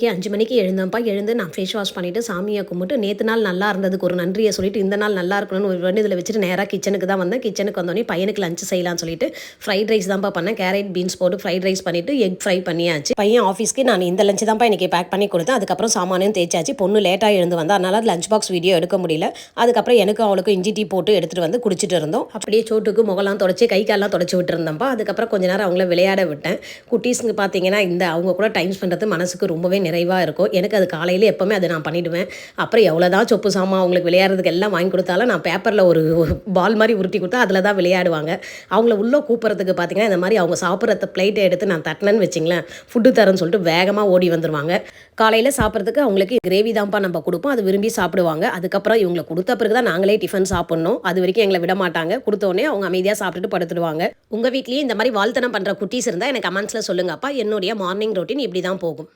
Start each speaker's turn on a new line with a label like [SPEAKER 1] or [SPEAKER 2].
[SPEAKER 1] 5 மணிக்கு எழுந்தேன்ப்பா. எழுந்து நான் ஃபேஸ் வாஷ் பண்ணிட்டு, சாமிய கும்பிட்டு, நேத்து நாள் நல்லா இருந்ததுக்கு ஒரு நன்றிய சொல்லிட்டு, இந்த நாள் நல்லா இருக்கணும்னு ஒரு வேண்டுதல வச்சுட்டு நேரா கிச்சனுக்கு தான் வந்தேன். கிச்சனுக்கு வந்தோனே பையனுக்கு லஞ்ச் செய்யலான்னு சொல்லிட்டு, ஃப்ரைட் ரைஸ் தான்ப்பா பண்ணேன். கேரட், பீன்ஸ் போட்டு ஃப்ரைட் ரைஸ் பண்ணிட்டு, எக் ஃப்ரை பண்ணியாச்சு. பையன் ஆஃபீஸ்க்கு நான் இந்த லஞ்ச் தான்ப்பா இன்னைக்கு பேக் பண்ணி குடுத்தேன். அதுக்கப்புறம் சாமானையும் தேய்ச்சாச்சு. பொண்ணு லேட்டா எழுந்து வந்தா. அதனால லஞ்ச் பாக்ஸ் வீடியோ எடுக்க முடியல. அதுக்கப்புறம் எனக்கும் அவளுக்கும் இஞ்சி டீ போட்டு எடுத்துட்டு வந்து குடிச்சிட்டு இருந்தோம். அப்படியே சோட்டுக்கு முகலாம் தொடச்சு, கை கால்லாம் தொடச்சு விட்டுருந்தேன்ப்பா. அதுக்கப்புறம் கொஞ்ச நேரம் அவங்கள விளையாட விட்டேன். குட்டீஸ்ங்க பார்த்தீங்கன்னா, அவங்க கூட டைம் ஸ்பெண்ட் மனசுக்கு ரொம்பவே நிறைவா இருக்கும். எனக்கு அது காலையில எப்பவுமே அதை நான் பண்ணிடுவேன். அப்புறம் எவ்வளோதான் சொப்பு சாமான் அவங்களுக்கு விளையாடுறதுக்கு எல்லாம் வாங்கி கொடுத்தாலும் நான் பேப்பரில் ஒரு பால் மாதிரி உருட்டி கொடுத்தா அதில் தான் விளையாடுவாங்க. அவங்கள உள்ளே கூப்பிட்றதுக்கு பார்த்தீங்கன்னா இந்த மாதிரி அவங்க சாப்பிட்ற பிளேட்டை எடுத்து நான் தட்டினேன்னு வச்சிங்களேன், ஃபுட்டு தரேன்னு சொல்லிட்டு வேகமாக ஓடி வந்துடுவாங்க. காலையில் சாப்பிட்றதுக்கு அவங்களுக்கு கிரேவி தான்ப்பா நம்ம கொடுப்போம். அது விரும்பி சாப்பிடுவாங்க. அதுக்கப்புறம் இவங்களை கொடுத்த பிறகு தான் நாங்களே டிஃபன் சாப்பிட்ணும். அது வரைக்கும் எங்களை விட மாட்டாங்க. கொடுத்தோடனே அவங்க அமைதியாக சாப்பிட்டுட்டு படுத்துடுவாங்க. உங்கள் வீட்லேயும் இந்த மாதிரி வாழ்த்தனம் பண்ணுற குட்டீஸ் இருந்தால் எனக்கு கமெண்ட்ஸில் சொல்லுங்கப்பா. என்னுடைய மார்னிங் ரொட்டீன் இப்படி தான் போகும்.